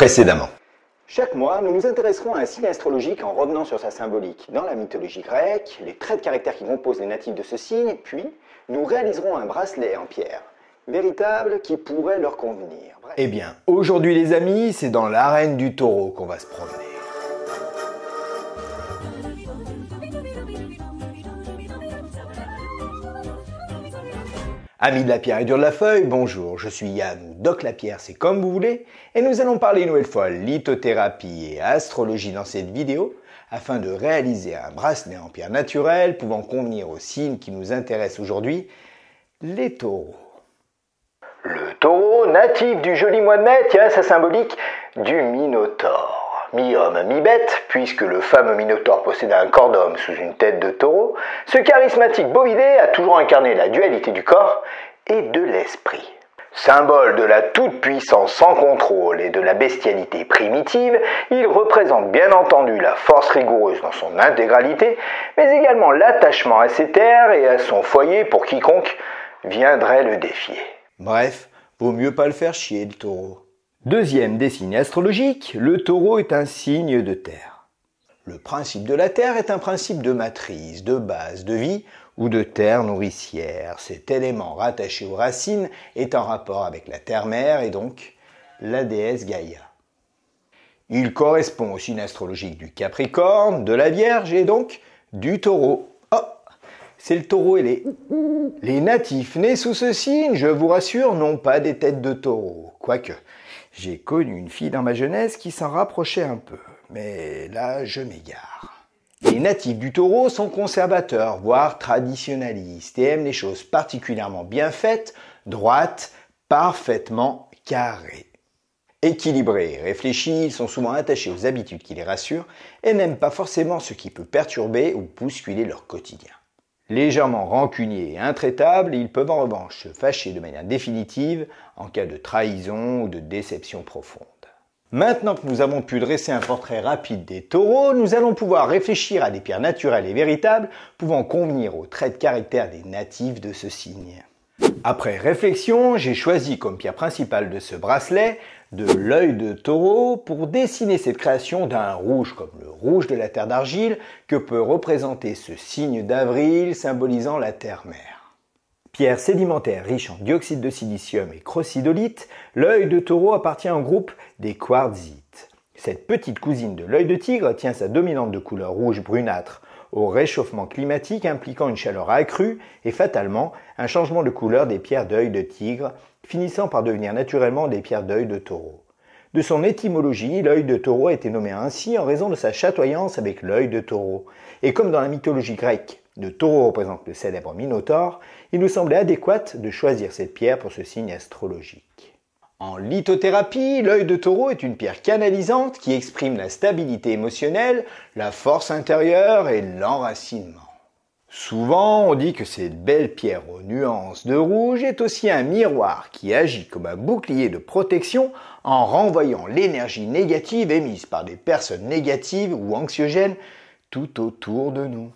précédemment. Chaque mois, nous nous intéresserons à un signe astrologique en revenant sur sa symbolique dans la mythologie grecque, les traits de caractère qui composent les natifs de ce signe, puis nous réaliserons un bracelet en pierre, véritable, qui pourrait leur convenir. Bref. Eh bien, aujourd'hui les amis, c'est dans l'arène du taureau qu'on va se promener. Amis de la pierre et dur de la feuille, bonjour, je suis Yann ou Doc Lapierre, c'est comme vous voulez, et nous allons parler une nouvelle fois lithothérapie et astrologie dans cette vidéo, afin de réaliser un bracelet en pierre naturelle pouvant convenir aux signes qui nous intéressent aujourd'hui, les taureaux. Le taureau, natif du joli mois de mai, tient sa symbolique du minotaure. Mi-homme, mi-bête, puisque le fameux minotaure possédait un corps d'homme sous une tête de taureau, ce charismatique bovidé a toujours incarné la dualité du corps et de l'esprit. Symbole de la toute-puissance sans contrôle et de la bestialité primitive, il représente bien entendu la force rigoureuse dans son intégralité, mais également l'attachement à ses terres et à son foyer pour quiconque viendrait le défier. Bref, vaut mieux pas le faire chier, le taureau. Deuxième des signes astrologiques, le taureau est un signe de terre. Le principe de la terre est un principe de matrice, de base, de vie ou de terre nourricière. Cet élément rattaché aux racines est en rapport avec la terre-mère et donc la déesse Gaïa. Il correspond au signe astrologique du Capricorne, de la Vierge et donc du taureau. Oh, c'est le taureau ailé. Les natifs nés sous ce signe, je vous rassure, n'ont pas des têtes de taureau, quoique. J'ai connu une fille dans ma jeunesse qui s'en rapprochait un peu, mais là je m'égare. Les natifs du taureau sont conservateurs, voire traditionnalistes, et aiment les choses particulièrement bien faites, droites, parfaitement carrées. Équilibrés, réfléchis, ils sont souvent attachés aux habitudes qui les rassurent et n'aiment pas forcément ce qui peut perturber ou bousculer leur quotidien. Légèrement rancuniers et intraitables, ils peuvent en revanche se fâcher de manière définitive en cas de trahison ou de déception profonde. Maintenant que nous avons pu dresser un portrait rapide des taureaux, nous allons pouvoir réfléchir à des pierres naturelles et véritables pouvant convenir aux traits de caractère des natifs de ce signe. Après réflexion, j'ai choisi comme pierre principale de ce bracelet de l'œil de taureau pour dessiner cette création d'un rouge comme le rouge de la terre d'argile que peut représenter ce signe d'avril symbolisant la terre-mère. Pierre sédimentaire riche en dioxyde de silicium et crocidolite, l'œil de taureau appartient au groupe des quartzites. Cette petite cousine de l'œil de tigre tient sa dominante de couleur rouge brunâtre au réchauffement climatique impliquant une chaleur accrue et fatalement un changement de couleur des pierres d'œil de tigre, finissant par devenir naturellement des pierres d'œil de taureau. De son étymologie, l'œil de taureau a été nommé ainsi en raison de sa chatoyance avec l'œil de taureau. Et comme dans la mythologie grecque, le taureau représente le célèbre Minotaure, il nous semblait adéquat de choisir cette pierre pour ce signe astrologique. En lithothérapie, l'œil de taureau est une pierre canalisante qui exprime la stabilité émotionnelle, la force intérieure et l'enracinement. Souvent, on dit que cette belle pierre aux nuances de rouge est aussi un miroir qui agit comme un bouclier de protection en renvoyant l'énergie négative émise par des personnes négatives ou anxiogènes tout autour de nous.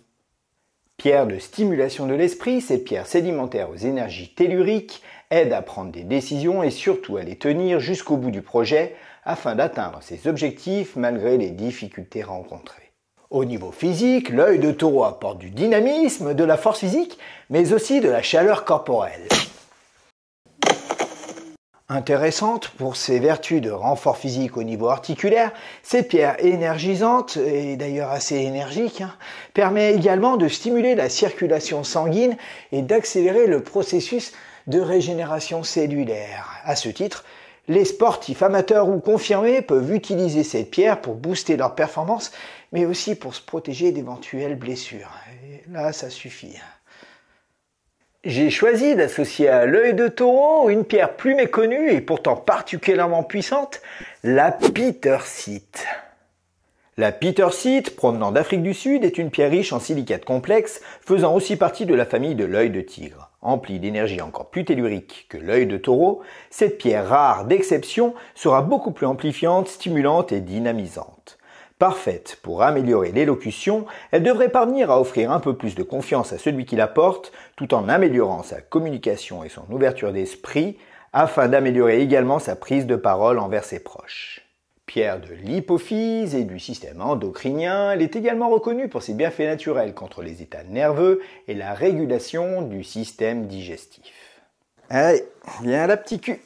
Pierre de stimulation de l'esprit, cette pierre sédimentaire aux énergies telluriques aide à prendre des décisions et surtout à les tenir jusqu'au bout du projet afin d'atteindre ses objectifs malgré les difficultés rencontrées. Au niveau physique, l'œil de taureau apporte du dynamisme, de la force physique, mais aussi de la chaleur corporelle. Intéressante pour ses vertus de renfort physique au niveau articulaire, cette pierre énergisante, et d'ailleurs assez énergique, permet également de stimuler la circulation sanguine et d'accélérer le processus de régénération cellulaire. À ce titre, les sportifs amateurs ou confirmés peuvent utiliser cette pierre pour booster leur performance, mais aussi pour se protéger d'éventuelles blessures. Et là, ça suffit. J'ai choisi d'associer à l'œil de taureau une pierre plus méconnue et pourtant particulièrement puissante, la pittersite. La pittersite, provenant d'Afrique du Sud, est une pierre riche en silicates complexes, faisant aussi partie de la famille de l'œil de tigre. Emplie d'énergie encore plus tellurique que l'œil de taureau, cette pierre rare d'exception sera beaucoup plus amplifiante, stimulante et dynamisante. Parfaite pour améliorer l'élocution, elle devrait parvenir à offrir un peu plus de confiance à celui qui la porte, tout en améliorant sa communication et son ouverture d'esprit, afin d'améliorer également sa prise de parole envers ses proches. Pierre de l'hypophyse et du système endocrinien, elle est également reconnue pour ses bienfaits naturels contre les états nerveux et la régulation du système digestif. Allez, viens là petit cul.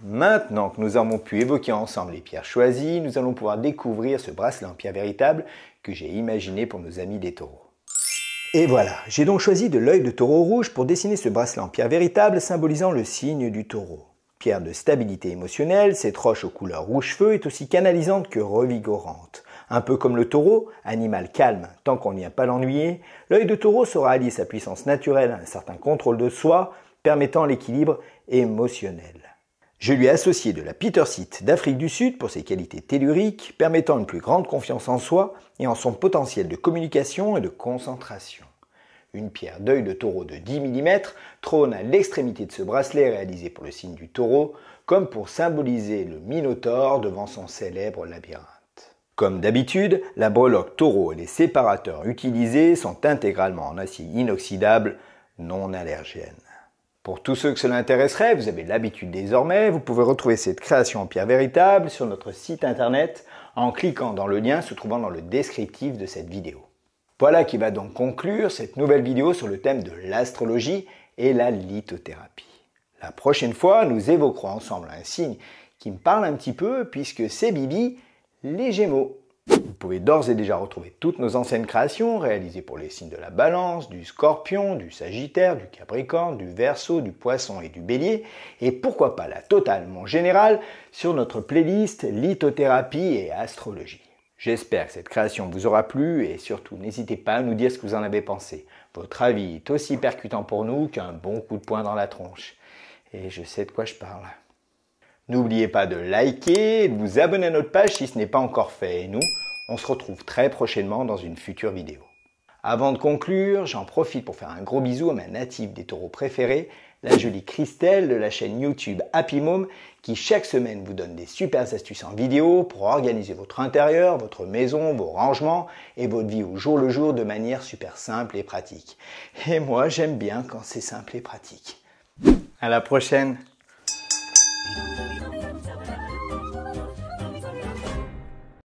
Maintenant que nous avons pu évoquer ensemble les pierres choisies, nous allons pouvoir découvrir ce bracelet en pierre véritable que j'ai imaginé pour nos amis des taureaux. Et voilà, j'ai donc choisi de l'œil de taureau rouge pour dessiner ce bracelet en pierre véritable symbolisant le signe du taureau. Pierre de stabilité émotionnelle, cette roche aux couleurs rouge-feu est aussi canalisante que revigorante. Un peu comme le taureau, animal calme tant qu'on ne vient pas l'ennuyer, l'œil de taureau saura allier sa puissance naturelle à un certain contrôle de soi, permettant l'équilibre émotionnel. Je lui ai associé de la pittersite d'Afrique du Sud pour ses qualités telluriques, permettant une plus grande confiance en soi et en son potentiel de communication et de concentration. Une pierre d'œil de taureau de 10 mm trône à l'extrémité de ce bracelet réalisé pour le signe du taureau, comme pour symboliser le Minotaure devant son célèbre labyrinthe. Comme d'habitude, la breloque taureau et les séparateurs utilisés sont intégralement en acier inoxydable, non allergène. Pour tous ceux que cela intéresserait, vous avez l'habitude désormais, vous pouvez retrouver cette création en pierre véritable sur notre site internet en cliquant dans le lien se trouvant dans le descriptif de cette vidéo. Voilà qui va donc conclure cette nouvelle vidéo sur le thème de l'astrologie et la lithothérapie. La prochaine fois, nous évoquerons ensemble un signe qui me parle un petit peu puisque c'est Bibi, les Gémeaux. Vous pouvez d'ores et déjà retrouver toutes nos anciennes créations réalisées pour les signes de la Balance, du Scorpion, du Sagittaire, du Capricorne, du Verseau, du Poisson et du Bélier, et pourquoi pas la totale mon général sur notre playlist lithothérapie et astrologie. J'espère que cette création vous aura plu et surtout n'hésitez pas à nous dire ce que vous en avez pensé. Votre avis est aussi percutant pour nous qu'un bon coup de poing dans la tronche. Et je sais de quoi je parle. N'oubliez pas de liker et de vous abonner à notre page si ce n'est pas encore fait. Et nous, on se retrouve très prochainement dans une future vidéo. Avant de conclure, j'en profite pour faire un gros bisou à ma native des taureaux préférée, la jolie Christelle de la chaîne YouTube Happy Mom, qui chaque semaine vous donne des super astuces en vidéo pour organiser votre intérieur, votre maison, vos rangements et votre vie au jour le jour de manière super simple et pratique. Et moi, j'aime bien quand c'est simple et pratique. À la prochaine!